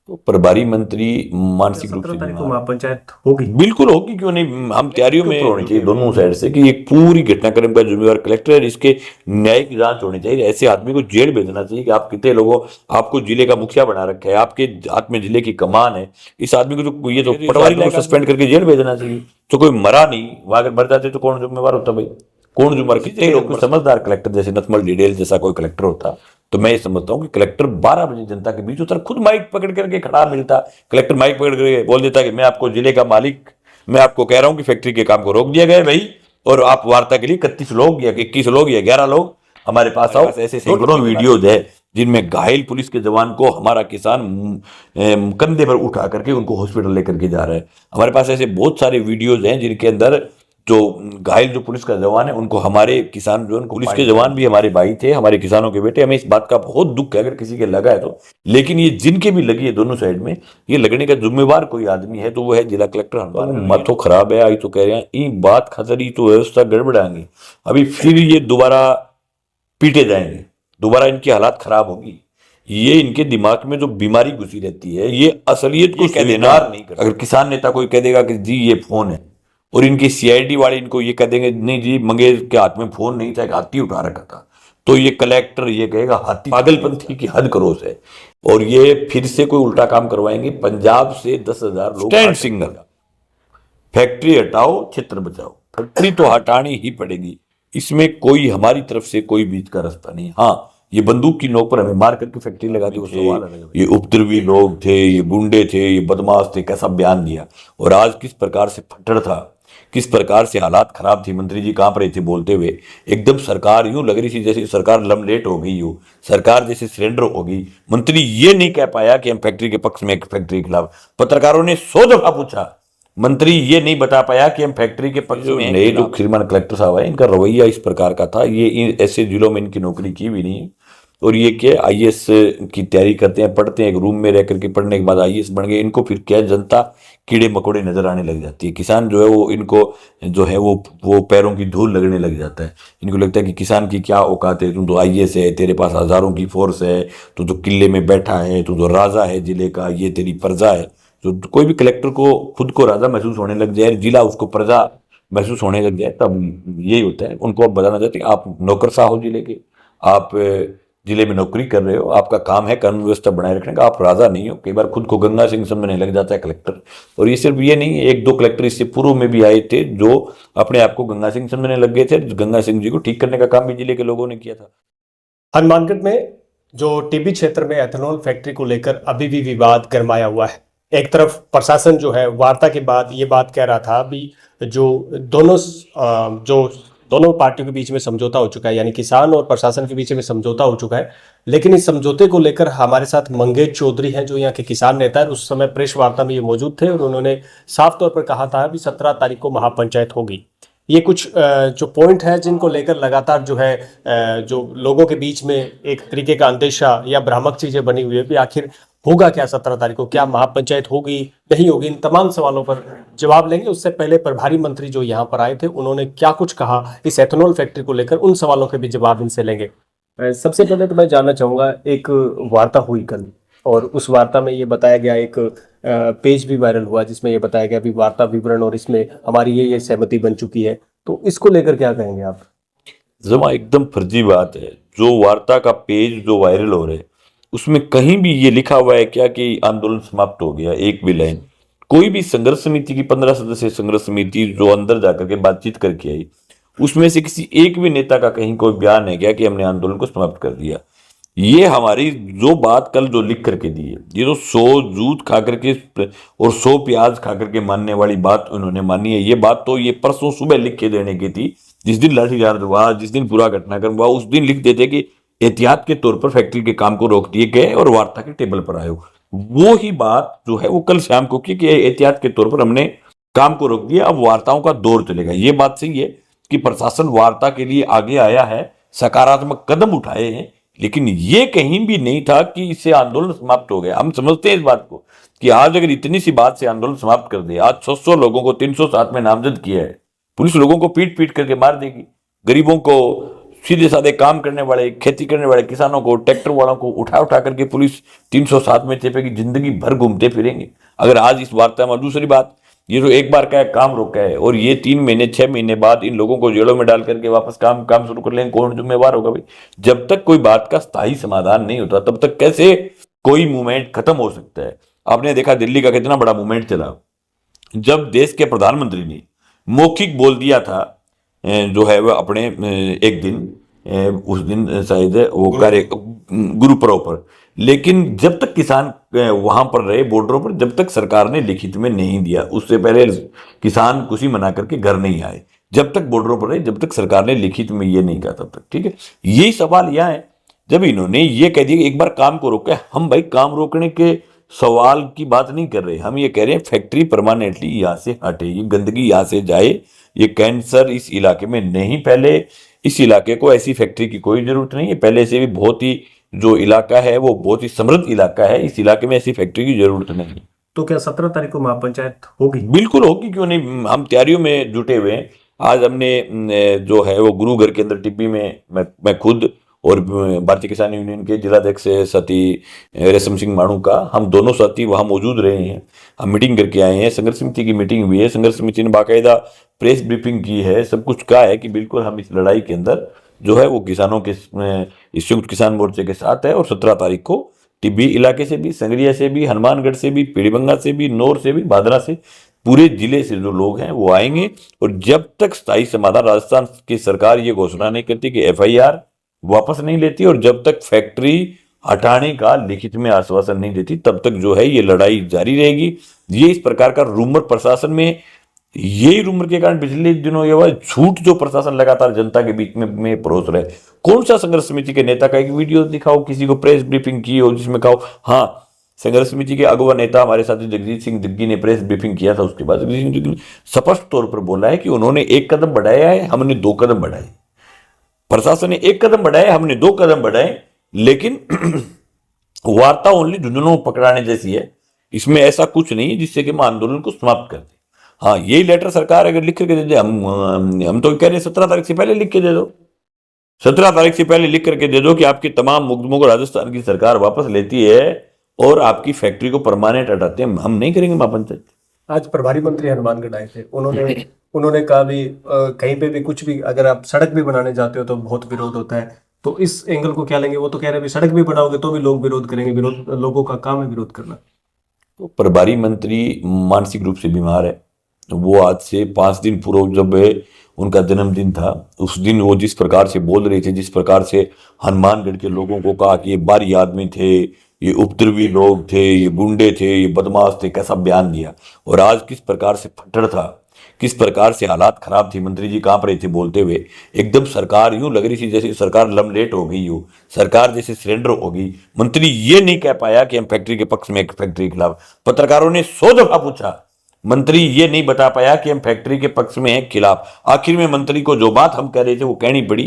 तो प्रभारी मंत्री मानसिक रूप से 17 तारीख को बीमार महापंचायत होगी। बिल्कुल होगी, क्यों नहीं। हम तैयारियों में होनी चाहिए दोनों साइड से कि एक पूरी घटनाक्रम का जिम्मेवार कलेक्टर है, इसके न्यायिक जांच होनी चाहिए। ऐसे आदमी को जेल भेजना चाहिए कि आप कितने लोगों, आपको जिले का मुखिया बना रखा है, आपके हाथ में जिले की कमान है, इस आदमी को जो ये तो पटवारी को सस्पेंड करके जेल भेजना चाहिए। तो कोई मरा नहीं, वहां अगर मर जाते तो कौन जिम्मेवार होता भाई? कौन जुम्मर? कितने लोग को समझदार कलेक्टर जैसे नथमल डिडेल जैसा कोई कलेक्टर होता तो मैं ये समझता हूँ कि कलेक्टर 12 बजे जनता के बीच उतर, खुद माइक पकड़ करके खड़ा मिलता। कलेक्टर माइक पकड़ करके बोल देता कि मैं आपको जिले का मालिक, मैं आपको कह रहा हूं कि फैक्ट्री के काम को रोक दिया गया है भाई, और आप वार्ता के लिए 31 लोग या 21 लोग या 11 लोग हमारे पास आओ। ऐसे सैकड़ों वीडियोज है जिनमें घायल पुलिस के जवान को हमारा किसान कंधे पर उठा करके उनको हॉस्पिटल लेकर के जा रहा है। हमारे पास ऐसे बहुत सारे वीडियोज हैं जिनके अंदर जो घायल जो पुलिस का जवान है उनको हमारे किसान, जो पुलिस के जवान भी हमारे भाई थे, हमारे किसानों के बेटे। हमें इस बात का बहुत दुख है अगर किसी के लगा है तो, लेकिन ये जिनके भी लगी है दोनों साइड में, ये लगने का जिम्मेवार कोई आदमी है तो वो है जिला कलेक्टर। माथो खराब है, आई तो कह रहे हैं ई बात खतरी तो व्यवस्था गड़बड़ाएंगे, अभी फिर ये दोबारा पीटे जाएंगे, दोबारा इनकी हालात खराब होगी। ये इनके दिमाग में जो बीमारी घुसी रहती है, ये असलियत को कह देना नहीं करता। अगर किसान नेता कोई कह देगा कि जी ये फोन है, और इनकी सीआईडी वाले इनको ये कह देंगे नहीं जी मंगेश के हाथ में फोन नहीं था, एक हाथी उठा रखा था, तो ये कलेक्टर ये कहेगा हाथी। पागलपंथी की हद क्रॉस है। और ये फिर से कोई उल्टा काम करवाएंगे। पंजाब से 10,000 लोग स्टैंड सिंगल, फैक्ट्री हटाओ क्षेत्र बचाओ, फैक्ट्री तो हटानी ही पड़ेगी, इसमें कोई हमारी तरफ से कोई बीच का रास्ता नहीं। हाँ, ये बंदूक की नोक पर हमें मार करके फैक्ट्री लगा दी, वो सवाल है। ये उपद्रवी लोग थे, ये गुंडे थे, ये बदमाश थे, कैसा बयान दिया। और आज किस प्रकार से फट्टड़ था, किस प्रकार से हालात खराब थी। मंत्री जी कांप रहे थे बोलते हुए, एकदम सरकार यूं लग रही थी जैसे सरकार लमलेट हो गई हो, सरकार जैसे सरेंडर हो गई। मंत्री ये नहीं कह पाया कि हम फैक्ट्री के पक्ष में, फैक्ट्री के खिलाफ। पत्रकारों ने 100 दफा पूछा, मंत्री ये नहीं बता पाया कि हम फैक्ट्री के पक्ष में। नए जो श्रीमान कलेक्टर साहब है, इनका रवैया इस प्रकार का था, ये ऐसे जिलों में इनकी नौकरी की भी नहीं है। और ये क्या आईएएस की तैयारी करते हैं, पढ़ते हैं, एक रूम में रह करके पढ़ने के बाद आईएएस बन गए। इनको फिर क्या जनता कीड़े मकोड़े नजर आने लग जाती है। किसान जो है वो इनको जो है वो पैरों की धूल लगने लग जाता है। इनको लगता है कि किसान की क्या औकात है, तुम तो आईएएस है, तेरे पास हजारों की फोर्स है, तू तो किले में बैठा है, तू तो राजा है जिले का, ये तेरी प्रजा है। तो कोई भी कलेक्टर को खुद को राजा महसूस होने लग जाए, जिला उसको प्रजा महसूस होने लग जाए, तब यही होता है। उनको अब बताना चाहते हैं आप नौकरशाह हो जिले के, आप जिले में नौकरी कर रहे हो, आपका काम है कानून व्यवस्था बनाए रखने का, आप राजा नहीं हो। कई बार खुद को गंगा सिंह समझने लग जाता है कलेक्टर। और ये सिर्फ ये नहीं, एक दो कलेक्टर इससे पूर्व में भी आए थे जो अपने आप को गंगा सिंह समझने लग गए थे। गंगा सिंह जी को ठीक करने का काम भी जिले के लोगों ने किया था। हनुमानगढ़ में जो टीबी क्षेत्र में एथेनॉल फैक्ट्री को लेकर अभी भी विवाद गरमाया हुआ है। एक तरफ प्रशासन जो है वार्ता के बाद ये बात कह रहा था अभी जो दोनों पार्टियों के बीच में समझौता हो चुका है, यानी किसान और प्रशासन के बीच में समझौता हो चुका है। लेकिन इस समझौते को लेकर हमारे साथ मंगेश चौधरी हैं जो यहाँ के किसान नेता है। उस समय प्रेस वार्ता में ये मौजूद थे और उन्होंने साफ तौर पर कहा था कि 17 तारीख को महापंचायत होगी। ये कुछ जो पॉइंट है जिनको लेकर लगातार जो है जो लोगों के बीच में एक तरीके का अंदेशा या भ्रामक चीजें बनी हुई है कि आखिर होगा क्या 17 तारीख को, क्या महापंचायत होगी नहीं होगी। इन तमाम सवालों पर जवाब लेंगे। उससे पहले प्रभारी मंत्री जो यहाँ पर आए थे उन्होंने क्या कुछ कहा इस एथेनॉल फैक्ट्री को लेकर, उन सवालों के भी जवाब इनसे लेंगे। सबसे पहले तो मैं जानना चाहूंगा, एक वार्ता हुई कल और उस वार्ता में ये बताया गया, एक पेज भी वायरल हुआ जिसमें ये बताया गया भी वार्ता विवरण और इसमें हमारी ये सहमति बन चुकी है, तो इसको लेकर क्या कहेंगे आप? जमा एकदम फर्जी बात है। जो वार्ता का पेज जो वायरल हो रहे उसमें कहीं भी ये लिखा हुआ है क्या कि आंदोलन समाप्त हो गया? एक भी लाइन। कोई भी संघर्ष समिति की 15 सदस्यीय संघर्ष समिति जो अंदर जाकर के बातचीत करके आई, उसमें से किसी एक भी नेता का कहीं कोई बयान है क्या कि हमने आंदोलन को समाप्त कर दिया? ये हमारी जो बात कल जो लिख करके दी है, ये तो 100 जूत खा करके और 100 प्याज खा करके मानने वाली बात उन्होंने मानी है। ये बात तो ये परसों सुबह लिख के देने की थी, जिस दिन लाठीचार्ज हुआ, जिस दिन पूरा घटनाक्रम हुआ, उस दिन लिख देते कि एहतियात के तौर पर फैक्ट्री के काम को रोक दिए गए और वार्ता के टेबल पर आए। वो ही बात जो है वो कल शाम को की कि एहतियात के तौर पर हमने काम को रोक दिया, अब वार्ताओं का दौर चलेगा। ये बात सही है कि प्रशासन वार्ता के लिए आगे आया है, सकारात्मक कदम उठाए हैं, लेकिन ये कहीं भी नहीं था कि इससे आंदोलन समाप्त हो गया। हम समझते हैं इस बात को कि आज अगर इतनी सी बात से आंदोलन समाप्त कर दे, आज 600 लोगों को 307 में नामजद किया है, पुलिस लोगों को पीट पीट करके मार देगी, गरीबों को सीधे साधे काम करने वाले, खेती करने वाले किसानों को, ट्रैक्टर वालों को उठा उठा करके पुलिस 307 में चेपेगी, जिंदगी भर घूमते फिरेंगे। अगर आज इस वार्ता में, दूसरी बात, ये जो एक बार का है काम रोका है, और ये 3 महीने 6 महीने बाद इन लोगों को जेलों में डाल करके वापस काम काम शुरू कर लेंगे, कौन जिम्मेवार होगा भाई? जब तक कोई बात का स्थायी समाधान नहीं होता तब तक कैसे कोई मूवमेंट खत्म हो सकता है? आपने देखा दिल्ली का कितना बड़ा मूवमेंट चला, जब देश के प्रधानमंत्री ने मौखिक बोल दिया था, जो है वह अपने एक दिन, उस दिन शायद वो कार्य गुरु पर्व पर, लेकिन जब तक किसान वहां पर रहे बॉर्डरों पर, जब तक सरकार ने लिखित में नहीं दिया, उससे पहले किसान खुशी मना करके घर नहीं आए। जब तक बॉर्डरों पर रहे, जब तक सरकार ने लिखित में ये नहीं कहा तब तक, ठीक है। यही सवाल यहाँ है, जब इन्होंने ये कह दिया कि एक बार काम को रोका, हम भाई काम रोकने के सवाल की बात नहीं कर रहे, हम ये कह रहे हैं फैक्ट्री परमानेंटली यहाँ से हटे, ये गंदगी यहाँ से जाए, ये कैंसर इस इलाके में नहीं फैले। इस इलाके को ऐसी फैक्ट्री की कोई जरूरत नहीं है, पहले से भी बहुत ही जो इलाका है वो बहुत ही समृद्ध इलाका है, इस इलाके में ऐसी फैक्ट्री की जरूरत नहीं। तो क्या 17 तारीख को महापंचायत होगी? बिल्कुल होगी, क्यों नहीं, हम तैयारियों में जुटे हुए हैं। आज हमने जो है वो गुरु घर के अंदर टिब्बी में मैं खुद और भारतीय किसान यूनियन के जिलाध्यक्ष साथी रेशम सिंह माणू का, हम दोनों साथी वहां मौजूद रहे हैं। हम मीटिंग करके आए हैं, संघर्ष समिति की मीटिंग हुई है, संघर्ष समिति ने बाकायदा प्रेस ब्रीफिंग की है, सब कुछ कहा है कि बिल्कुल हम इस लड़ाई के अंदर जो है वो किसानों के इस संयुक्त किसान मोर्चे के साथ है। और 17 तारीख को टिब्बी इलाके से भी, संगरिया से भी, हनुमानगढ़ से भी, पीड़ीबंगा से भी, नौर से भी, भादरा से, पूरे जिले से जो लोग हैं वो आएंगे। और जब तक स्थायी समाधान राजस्थान की सरकार ये घोषणा नहीं करती कि FIR वापस नहीं लेती, और जब तक फैक्ट्री हटाने का लिखित में आश्वासन नहीं देती, तब तक जो है ये लड़ाई जारी रहेगी। ये इस प्रकार का रूमर प्रशासन में, यही रूमर के कारण पिछले दिनों ये झूठ जो प्रशासन लगातार जनता के बीच में परोस रहे। कौन सा संघर्ष समिति के नेता का एक वीडियो दिखाओ, किसी को प्रेस ब्रीफिंग की हो जिसमें कहो हाँ संघर्ष समिति के अगुवा नेता हमारे साथी जगजीत सिंह दिग्गी ने प्रेस ब्रीफिंग किया था, उसके बाद जगजीत सिंह दिग्गी ने स्पष्ट तौर पर बोला है कि उन्होंने 1 कदम बढ़ाया है, हमने 2 कदम बढ़ाए। प्रशासन ने 1 कदम बढ़ाए, हमने 2 कदम बढ़ाए, लेकिन वार्ता ओनली झुंझुनों पकड़ाने जैसी है, इसमें ऐसा कुछ नहीं है जिससे कि हम आंदोलन को समाप्त कर दें। हाँ, यही लेटर सरकार अगर लिख करके दे दे, हम तो कह रहे हैं 17 तारीख से पहले लिख के दे दो, 17 तारीख से पहले लिख करके दे दो कि आपके तमाम मुकदमों को राजस्थान की सरकार वापस लेती है और आपकी फैक्ट्री को परमानेंट हटाते हैं, हम नहीं करेंगे महापंचायत। आज प्रभारी मंत्री हनुमानगढ़ आए थे, उन्होंने कहा भी कहीं पे भी कुछ भी अगर आप सड़क भी बनाने जाते हो तो बहुत विरोध होता है, तो इस एंगल को क्या लेंगे? वो तो कह रहे हैं सड़क भी बनाओगे तो भी लोग विरोध करेंगे, विरोध लोगों का काम है विरोध करना। तो प्रभारी मंत्री मानसिक रूप से बीमार है, वो आज से 5 दिन पूर्व जब उनका जन्मदिन था, उस दिन वो जिस प्रकार से बोल रहे थे, जिस प्रकार से हनुमानगढ़ के लोगों को कहा कि ये बाहरी आदमी थे, ये उपद्रवी लोग थे, ये गुंडे थे, ये बदमाश थे, कैसा बयान दिया। और आज किस प्रकार से फट्टड़ था, किस प्रकार से हालात खराब थी, मंत्री जी कांप रहे थे बोलते हुए, एकदम सरकार यूं लग रही थी जैसे सरकार लमलेट हो गई हो, सरकार जैसे सरेंडर हो गई। मंत्री ये नहीं कह पाया कि हम फैक्ट्री के पक्ष में, एक फैक्ट्री के खिलाफ। पत्रकारों ने 100 दफा पूछा, मंत्री ये नहीं बता पाया कि हम फैक्ट्री के पक्ष में हैं खिलाफ। आखिर में मंत्री को जो बात हम कह रहे थे वो कहनी पड़ी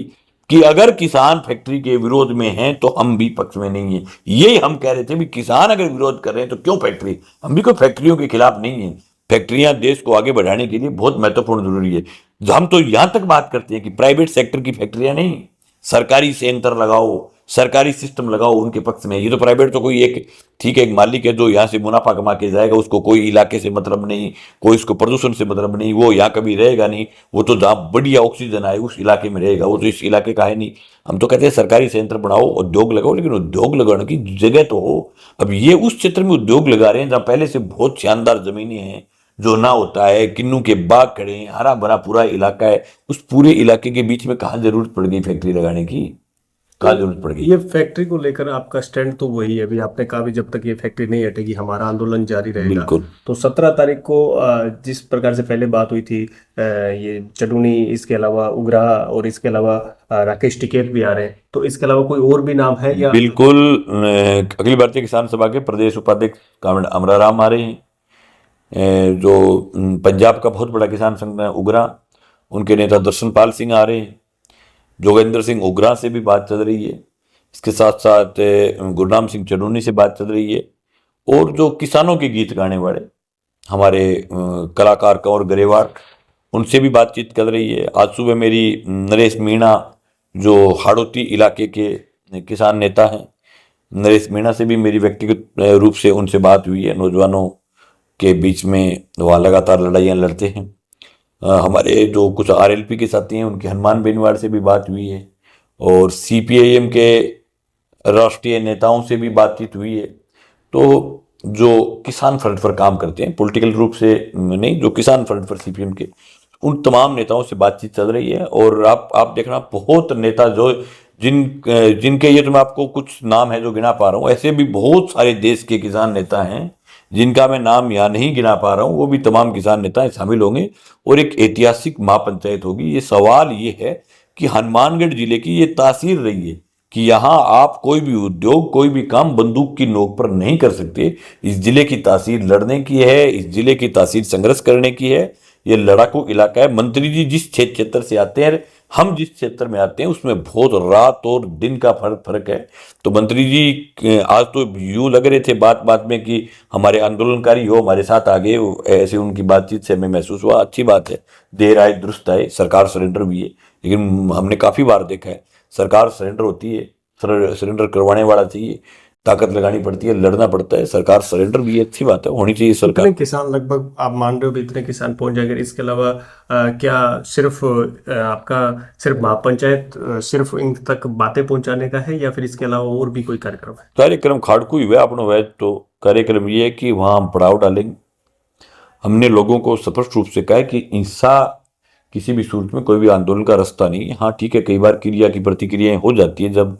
कि अगर किसान फैक्ट्री के विरोध में हैं तो हम भी पक्ष में नहीं है। यही हम कह रहे थे भी किसान अगर विरोध कर रहे हैं तो क्यों फैक्ट्री, हम भी कोई फैक्ट्रियों के खिलाफ नहीं है। फैक्ट्रियां देश को आगे बढ़ाने के लिए बहुत महत्वपूर्ण जरूरी है। हम तो यहां तक बात करते हैं कि प्राइवेट सेक्टर की फैक्ट्रियां नहीं, सरकारी सेंटर लगाओ, सरकारी सिस्टम लगाओ उनके पक्ष में। ये तो प्राइवेट तो कोई एक ठीक है, एक मालिक है जो यहाँ से मुनाफा कमा के जाएगा, उसको कोई इलाके से मतलब नहीं, कोई इसको प्रदूषण से मतलब नहीं, वो यहाँ कभी रहेगा नहीं, वो तो जहाँ बढ़िया ऑक्सीजन आए उस इलाके में रहेगा, वो तो इस इलाके का है नहीं। हम तो कहते हैं सरकारी सेंटर बढ़ाओ, उद्योग लगाओ, लेकिन उद्योग लगाने की जगह तो हो। अब ये उस क्षेत्र में उद्योग लगा रहे हैं जहाँ पहले से बहुत शानदार जमीनें हैं, जो ना होता है, किन्नू के बाग खड़े हैं, हरा भरा पूरा इलाका है, उस पूरे इलाके के बीच में कहाँ जरूरत पड़ गई फैक्ट्री लगाने की, कहाँ जरूरत पड़ गई? ये फैक्ट्री को लेकर आपका स्टैंड तो वही है, अभी आपने कहा भी जब तक ये फैक्ट्री नहीं हटेगी हमारा आंदोलन जारी रहेगा। बिल्कुल। तो 17 तारीख को जिस प्रकार से पहले बात हुई थी, ये चडूनी, इसके अलावा उग्राह और इसके अलावा राकेश टिकैत भी आ रहे हैं, तो इसके अलावा कोई और भी नाम है या? बिल्कुल, अखिल भारतीय किसान सभा के प्रदेश उपाध्यक्ष कामरेड अमराराम आ रहे हैं, जो पंजाब का बहुत बड़ा किसान संघ है उग्राह, उनके नेता दर्शनपाल सिंह आ रहे हैं, जोगेंद्र सिंह उग्राह से भी बात चल रही है, इसके साथ साथ गुरनाम सिंह चडूनी से बात चल रही है, और जो किसानों के गीत गाने वाले हमारे कलाकार कंवर गरेवाल, उनसे भी बातचीत चल रही है। आज सुबह मेरी नरेश मीणा जो हाड़ौती इलाके के किसान नेता हैं नरेश मीणा से भी मेरी व्यक्तिगत रूप से उनसे बात हुई है। नौजवानों के बीच में वहाँ लगातार लड़ाइयाँ लड़ते हैं। हमारे जो कुछ आरएलपी के साथी हैं उनकी हनुमान बेनीवाल से भी बात हुई है और सीपीआईएम के राष्ट्रीय नेताओं से भी बातचीत हुई है। तो जो किसान फ्रंट पर काम करते हैं, पॉलिटिकल रूप से नहीं, जो किसान फ्रंट पर सीपीएम के, उन तमाम नेताओं से बातचीत चल रही है। और आप देखना बहुत नेता जो जिनके ये तो मैं आपको कुछ नाम है जो गिना पा रहा हूँ, ऐसे भी बहुत सारे देश के किसान नेता हैं जिनका मैं नाम यहाँ नहीं गिना पा रहा हूँ, वो भी तमाम किसान नेता शामिल होंगे और एक ऐतिहासिक महापंचायत होगी। ये सवाल ये है कि हनुमानगढ़ जिले की ये तासीर रही है कि यहाँ आप कोई भी उद्योग, कोई भी काम बंदूक की नोक पर नहीं कर सकते। इस जिले की तासीर लड़ने की है, इस जिले की तासीर संघर्ष करने की है। ये लड़ाकू इलाका है। मंत्री जी जिस क्षेत्र से आते हैं, हम जिस क्षेत्र में आते हैं, उसमें बहुत रात और दिन का फर्क है। तो मंत्री जी आज तो यूं लग रहे थे बात बात में कि हमारे आंदोलनकारी हो, हमारे साथ आगे, ऐसे उनकी बातचीत से हमें महसूस हुआ। अच्छी बात है, देर आए दुरुस्त आए, सरकार सरेंडर भी है। लेकिन हमने काफी बार देखा है सरकार सरेंडर होती है, सरेंडर करवाने वाला चाहिए, ताकत लगानी पड़ती है, लड़ना पड़ता है। सरकार सरेंडर भी है, अच्छी बात है, होनी चाहिए सरकार। इतने किसान लगभग आप मान रहे हो भी इतने किसान पहुंच जाएंगे। इसके अलावा क्या सिर्फ आपका सिर्फ महापंचायत सिर्फ इन तक बातें पहुंचाने का है या फिर इसके अलावा और भी कोई कार्यक्रम है? कार्यक्रम खाड़कू हुआ अपनो वैध। तो कार्यक्रम ये है कि वहाँ हम पड़ाव डालेंगे। हमने लोगों को स्पष्ट रूप से कहा है कि हिंसा किसी भी सूरत में कोई भी आंदोलन का रास्ता नहीं है। हाँ ठीक है, कई बार क्रिया की प्रतिक्रियाएं हो जाती है जब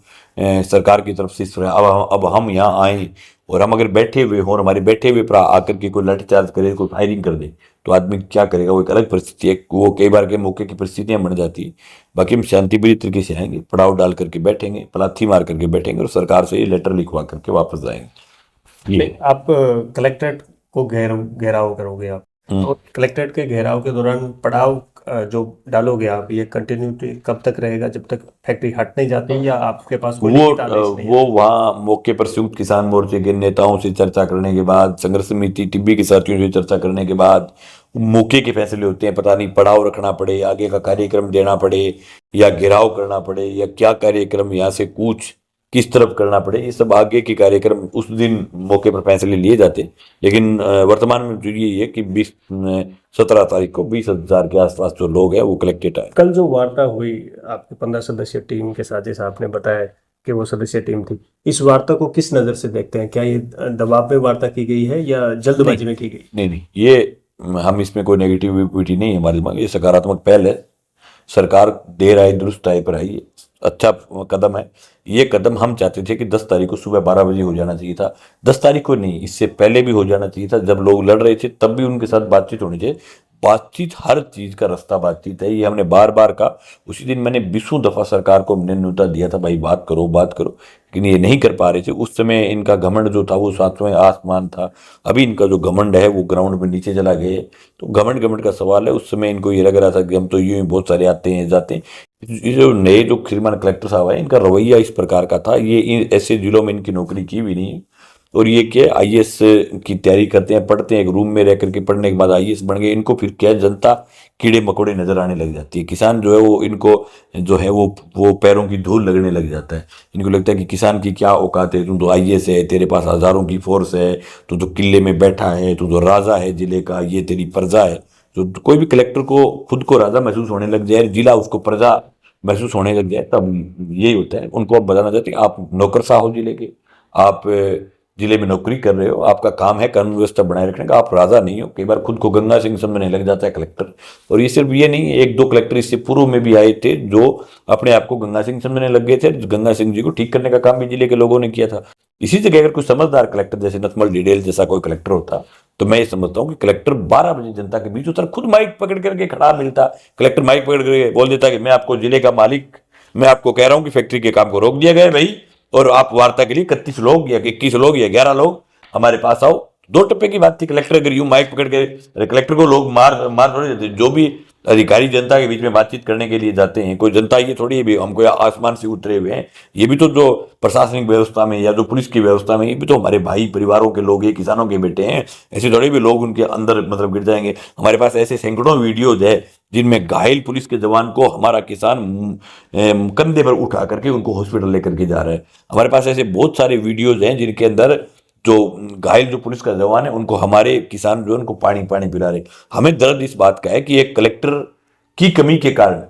सरकार की तरफ से अब हम यहाँ आए और हम अगर बैठे हुए हों और हमारे बैठे हुए पर आकर के कोई लाठीचार्ज करे, कोई फायरिंग कर दे, तो आदमी क्या करेगा? वो एक अलग परिस्थिति है, वो कई बार के मौके की परिस्थितियां बन जाती है। बाकी हम शांतिप्रिय तरीके से आएंगे, पड़ाव डाल करके बैठेंगे, पलाथी मार करके बैठेंगे और सरकार से ये लेटर लिखवा करके वापस जाएंगे। नहीं, आप कलेक्ट्रेट को घेराव करोगे आप, और कलेक्ट्रेट के घेराव के दौरान पड़ाव जो डालोगे आप, ये कंटिन्यूटी कब तक रहेगा? जब तक फैक्ट्री हट नहीं जाती या आपके पास कोई लिखित आदेश नहीं है? वो वहाँ मौके पर संयुक्त किसान मोर्चे के नेताओं से चर्चा करने के बाद, संघर्ष समिति टिब्बी के साथियों से चर्चा करने के बाद मौके के फैसले होते हैं। पता नहीं पड़ाव रखना पड़े, आगे का कार्यक्रम देना पड़े, या घेराव करना पड़े, या क्या कार्यक्रम यहाँ से कूच किस तरफ करना पड़े, ये सब आगे के कार्यक्रम उस दिन मौके पर फैसले लिए जाते। लेकिन वर्तमान में जो ये है कि 17 तारीख को 20,000 के आसपास जो लोग हैं वो कलेक्टेड आए। कल जो वार्ता हुई आपकी 15 सदस्यीय टीम के साथ, जैसा आपने बताया कि वो सदस्यीय टीम थी, इस वार्ता को किस नज़र से देखते हैं? क्या ये दबाव में वार्ता की गई है या जल्दबाजी में की गई? नहीं, ये हम इसमें कोई नेगेटिविटी नहीं है हमारे दिमाग। ये सकारात्मक पहल है। सरकार देर आए दुरुस्त आए पर आई है, अच्छा कदम है। ये कदम हम चाहते थे कि 10 तारीख को सुबह 12 बजे हो जाना चाहिए था। 10 तारीख को नहीं, इससे पहले भी हो जाना चाहिए था। जब लोग लड़ रहे थे तब भी उनके साथ बातचीत होनी चाहिए। बातचीत, हर चीज का रास्ता बातचीत है, ये हमने बार बार कहा। उसी दिन मैंने 20 दफा सरकार को हमने न्योता दिया था, भाई बात करो बात करो, लेकिन ये नहीं कर पा रहे थे। उस समय इनका घमंड जो था वो 7वें आसमान था। अभी इनका जो घमंड है वो ग्राउंड में नीचे चला गया। तो घमंड का सवाल है। उस समय इनको ये लग रहा था कि हम तो यूं ही बहुत सारे आते हैं जाते हैं। ये जो नए जो श्रीमान कलेक्टर साहब है, इनका रवैया इस प्रकार का था। ये ऐसे जिलों में इनकी नौकरी की भी नहीं है, और ये क्या आईएएस की तैयारी करते हैं, पढ़ते हैं, एक रूम में रह करके पढ़ने के बाद आईएएस बन गए। इनको फिर क्या जनता कीड़े मकोड़े नजर आने लग जाती है। किसान जो है वो इनको जो है वो पैरों की धूल लगने लग जाता है। इनको लगता है कि किसान की क्या औकात है, तुम तो आईएएस है, तेरे पास हजारों की फोर्स है, तू तो किले में बैठा है, तू तो राजा है जिले का, ये तेरी प्रजा है। तो कोई भी कलेक्टर को खुद को राजा महसूस होने लग जाए, जिला उसको प्रजा महसूस होने लग जाए, तब यही होता है। उनको अब बताना चाहते हैं आप नौकरशाह हो जिले के, आप जिले में नौकरी कर रहे हो, आपका काम है कानून व्यवस्था बनाए रखने का, आप राजा नहीं हो। कई बार खुद को गंगा सिंह समझने लग जाता है कलेक्टर। और ये सिर्फ ये नहीं, 1-2 कलेक्टर इससे पूर्व में भी आए थे जो अपने आप को गंगा सिंह समझने लग गए थे। गंगा सिंह जी को ठीक करने का काम भी जिले के लोगों ने किया था। इसी जगह अगर कोई समझदार कलेक्टर जैसे नथमल डिडेल जैसा कोई कलेक्टर होता, तो मैं ये समझता हूँ कि कलेक्टर 12 बजे जनता के बीच उतर, खुद माइक पकड़ करके खड़ा मिलता। कलेक्टर माइक पकड़ करके बोल देता कि मैं आपको जिले का मालिक, मैं आपको कह रहा हूँ कि फैक्ट्री के काम को रोक दिया गया भाई, और आप वार्ता के लिए 31 लोग या 21 लोग या 11 लोग हमारे पास आओ। 2 टप्पे की बात थी। कलेक्टर अगर यूं माइक पकड़ के, कलेक्टर को लोग मार थोड़े देते। जो भी अधिकारी जनता के बीच में बातचीत करने के लिए जाते हैं। कोई जनता ये थोड़ी है भी हम कोई आसमान से उतरे हुए हैं, ये भी तो जो प्रशासनिक व्यवस्था में या जो पुलिस की व्यवस्था में, ये भी तो हमारे भाई परिवारों के लोग हैं, किसानों के बेटे हैं। ऐसे थोड़े भी लोग उनके अंदर मतलब गिर जाएंगे। हमारे पास ऐसे सैकड़ों वीडियोज है जिनमें घायल पुलिस के जवान को हमारा किसान कंधे पर उठा करके उनको हॉस्पिटल लेकर के जा रहा है। हमारे पास ऐसे बहुत सारे वीडियोज हैं जिनके अंदर जो घायल जो पुलिस का जवान है उनको हमारे किसान जो है उनको पानी पानी पिला रहे। हमें दर्द इस बात का है कि एक कलेक्टर की कमी के कारण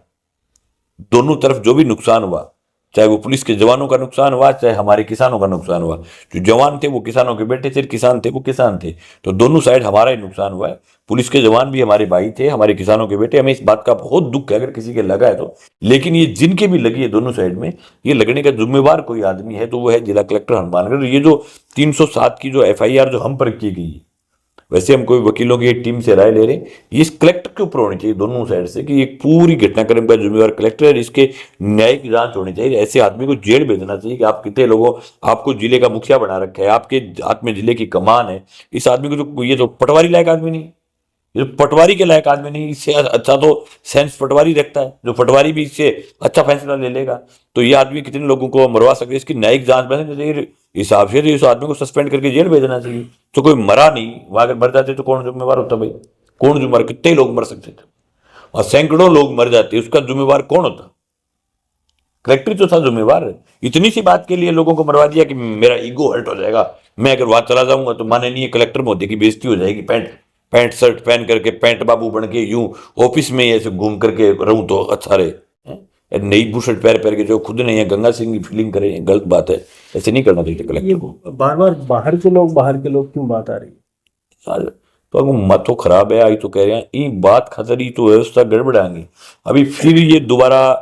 दोनों तरफ जो भी नुकसान हुआ, चाहे वो पुलिस के जवानों का नुकसान हुआ, चाहे हमारे किसानों का नुकसान हुआ। जो जवान थे वो किसानों के बेटे थे, किसान थे वो किसान थे, तो दोनों साइड हमारा ही नुकसान हुआ है। पुलिस के जवान भी हमारे भाई थे, हमारे किसानों के बेटे। हमें इस बात का बहुत दुख है अगर किसी के लगा है तो, लेकिन ये जिनके भी लगी है दोनों साइड में, ये लगने का जिम्मेवार कोई आदमी है तो वो है जिला कलेक्टर हनुमानगढ़। ये जो 307 की जो FIR जो हम पर की गई है, वैसे हम कोई वकीलों की एक टीम से राय ले रहे हैं, ये इस कलेक्टर के ऊपर होनी चाहिए दोनों साइड से कि एक पूरी घटनाक्रम का जिम्मेवार कलेक्टर है, इसके न्यायिक जांच होनी चाहिए। ऐसे आदमी को जेल भेजना चाहिए कि आप कितने लोगों, आपको जिले का मुखिया बना रखा है, आपके हाथ में जिले की कमान है। इस आदमी को तो, ये तो पटवारी लायक आदमी नहीं, ये तो पटवारी के लायक आदमी नहीं। इससे अच्छा तो सेंस पटवारी रखता है, जो पटवारी भी इससे अच्छा फैसला ले लेगा। तो ये आदमी कितने लोगों को मरवा सकते हैं, इसकी न्यायिक जांच बननी चाहिए। हिसाब से तो इस आदमी को सस्पेंड करके जेल भेजना चाहिए। तो कोई मरा नहीं, वहां अगर मर जाते तो कौन जिम्मेवार होता भाई? कौन जिम्मेवार? कितने लोग मर सकते थे और सैकड़ों लोग मर जाते, उसका जिम्मेवार कौन होता? कलेक्टर तो था जिम्मेवार। इतनी सी बात के लिए लोगों को मरवा दिया कि मेरा ईगो हर्ट हो जाएगा, मैं अगर वहां चला जाऊंगा तो माननीय कलेक्टर महोदय की बेइज्जती हो जाएगी। पैंट शर्ट पहन करके, पैंट बाबू बन के यूं ऑफिस में ऐसे घूम करके रहूं तो अच्छा रहे। नई बुशर्ट पैर के जो खुद नहीं है गंगा सिंह की फीलिंग करे, गलत बात है। ऐसे नहीं करना चाहिए कलेक्टर को। बार बार बाहर के लोग क्यों बात आ रही है? तो अगर मत तो खराब है, आई तो कह रहे हैं ये बात खतरी तो व्यवस्था गड़बड़ाएंगे, अभी फिर ये दोबारा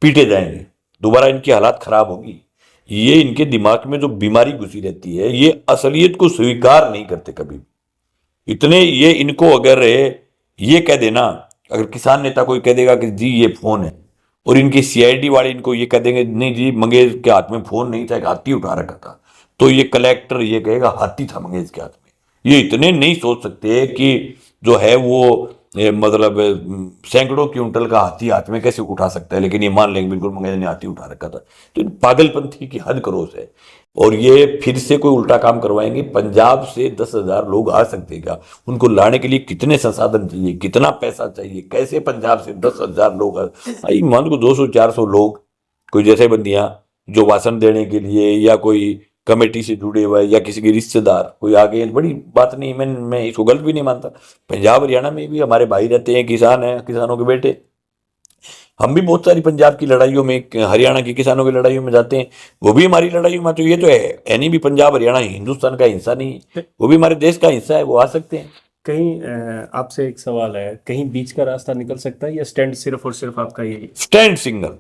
पीटे जाएंगे, दोबारा इनकी हालात खराब होगी। ये इनके दिमाग में जो बीमारी घुसी रहती है, ये असलियत को स्वीकार नहीं करते कभी। इतने ये इनको अगर ये कह देना, अगर किसान नेता कोई कह देगा कि जी ये फोन है, और इनके CID वाले इनको ये कह देंगे नहीं जी मंगेश के हाथ में फोन नहीं था, एक हाथी उठा रखा था, तो ये कलेक्टर ये कहेगा हाथी था मंगेश के हाथ में। ये इतने नहीं सोच सकते कि जो है वो मतलब सैकड़ों क्विंटल का हाथी हाथ में कैसे उठा सकता है, लेकिन ये मान लेंगे बिल्कुल मंगेश ने हाथी उठा रखा था। तो इन पागलपंथी की हद करोस है। और ये फिर से कोई उल्टा काम करवाएंगे। पंजाब से 10,000 लोग आ सकते हैं क्या? उनको लाने के लिए कितने संसाधन चाहिए, कितना पैसा चाहिए? कैसे पंजाब से 10,000 लोग आई मान को 200-400 लोग, कोई जैसे बंदियां जो भाषण देने के लिए या कोई कमेटी से जुड़े हुए या किसी के रिश्तेदार कोई आगे, बड़ी बात नहीं। मैं इसको गलत भी नहीं मानता। पंजाब हरियाणा में भी हमारे भाई रहते हैं, किसान हैं, किसानों के बेटे। हम भी बहुत सारी पंजाब की लड़ाइयों में, हरियाणा की किसानों की लड़ाइयों में जाते हैं, वो भी हमारी लड़ाइयों में। तो ये तो है नहीं भी पंजाब हरियाणा हिंदुस्तान का हिस्सा नहीं है, वो भी हमारे देश का हिस्सा है, वो आ सकते हैं। कहीं आपसे एक सवाल है, कहीं बीच का रास्ता निकल सकता है या स्टैंड सिर्फ और सिर्फ आपका यही? स्टैंड सिंगल,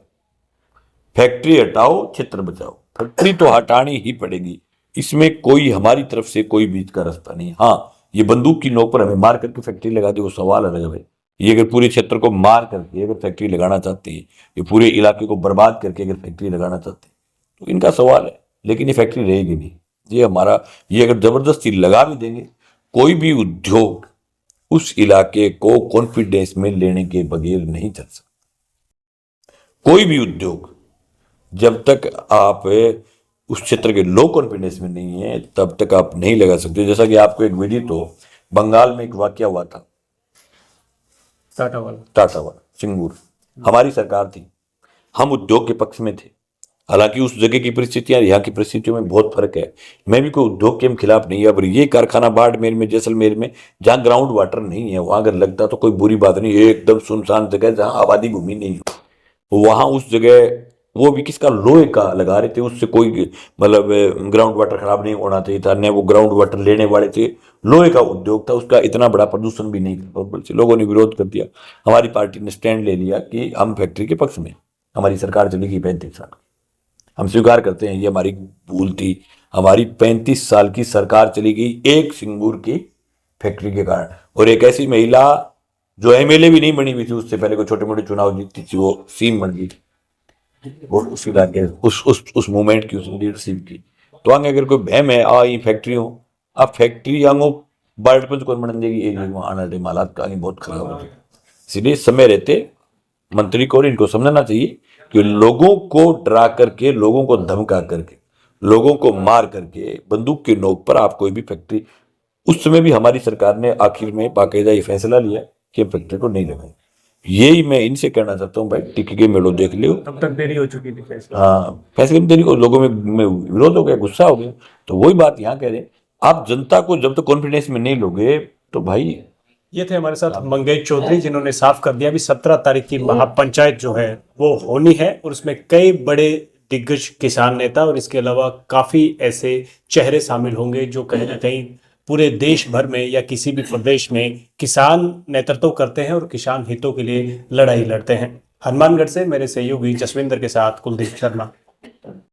फैक्ट्री हटाओ क्षेत्र बचाओ। फैक्ट्री तो हटानी ही पड़ेगी, इसमें कोई हमारी तरफ से कोई बीच का रास्ता नहीं। हाँ, ये बंदूक की नोक पर हमें मार करके फैक्ट्री लगा दे, वो सवाल अलग है भाई। ये अगर पूरे क्षेत्र को मार करके अगर फैक्ट्री लगाना चाहते हैं, ये पूरे इलाके को बर्बाद करके अगर फैक्ट्री लगाना चाहते हैं, तो इनका सवाल है। लेकिन ये फैक्ट्री रहेगी नहीं। ये हमारा, ये अगर जबरदस्ती लगा भी देंगे, कोई भी उद्योग उस इलाके को कॉन्फिडेंस में लेने के बगैर नहीं चल सकता। कोई भी उद्योग जब तक आप उस क्षेत्र के लो कॉन्फिडेंस में नहीं है, तब तक आप नहीं लगा सकते। जैसा कि आपको एक विदित हो, बंगाल में एक वाकया हुआ था, टाटा वाला सिंगूर। हमारी सरकार थी, हम उद्योग के पक्ष में थे। हालांकि उस जगह की परिस्थितियां यहाँ की परिस्थितियों में बहुत फर्क है। मैं भी कोई उद्योग के खिलाफ नहीं है, पर ये कारखाना बाड़मेर में, जैसलमेर में, जहाँ ग्राउंड वाटर नहीं है, वहां अगर लगता तो कोई बुरी बात नहीं। एकदम सुनसान जगह जहाँ आबादी भूमि नहीं हो, वहां उस जगह वो भी किसका, लोहे का लगा रहे थे। उससे कोई मतलब ग्राउंड वाटर खराब नहीं होना चाहिए था, न वो ग्राउंड वाटर लेने वाले थे। लोहे का उद्योग था, उसका इतना बड़ा प्रदूषण भी नहीं था। और लोगों ने विरोध कर दिया। हमारी पार्टी ने स्टैंड ले लिया कि हम फैक्ट्री के पक्ष में। हमारी सरकार चलेगी 35 साल, हम स्वीकार करते हैं ये हमारी भूल थी। हमारी 35 साल की सरकार चली गई एक सिंगूर की फैक्ट्री के कारण। और एक ऐसी महिला जो MLA भी नहीं बनी हुई थी, उससे पहले को छोटे मोटे चुनाव जीतती थी, वो सीएम बन गई। वो उस इलाके उस मूवमेंट की, उस लीडरशिप की। तो आगे अगर कोई बहम है ये फैक्ट्री हो, अब फैक्ट्री आंगो बाढ़ पंच कौन बन देगी, एक आने हालात का आगे बहुत खराब हो जाएगा। इसलिए समय रहते मंत्री को और इनको समझना चाहिए कि लोगों को डरा करके, लोगों को धमका करके, लोगों को मार करके, बंदूक की नोक पर आप कोई भी फैक्ट्री, उस समय भी हमारी सरकार ने आखिर में बाकायदा ये फैसला लिया कि फैक्ट्री को नहीं लगाएंगे। यही मैं इनसे कहना चाहता हूँ भाई, टिक्की के मेलों देख लियो। तब तक देरी हो चुकी थी फैसला। हाँ, फैसले में देरी को लोगों में विरोध हो गया, गुस्सा हो गया। तो वही बात यहाँ कह रहे हैं, आप जनता को जब तक कॉन्फिडेंस में नहीं लोगे तो भाई। ये थे हमारे साथ मंगेश चौधरी, जिन्होंने साफ कर दिया भी 17 तारीख की महापंचायत जो है वो होनी है और उसमें कई बड़े दिग्गज किसान नेता और इसके अलावा काफी ऐसे चेहरे शामिल होंगे जो कहीं ना कहीं पूरे देश भर में या किसी भी प्रदेश में किसान नेतृत्व करते हैं और किसान हितों के लिए लड़ाई लड़ते हैं। हनुमानगढ़ से मेरे सहयोगी जसविंदर के साथ कुलदीप शर्मा।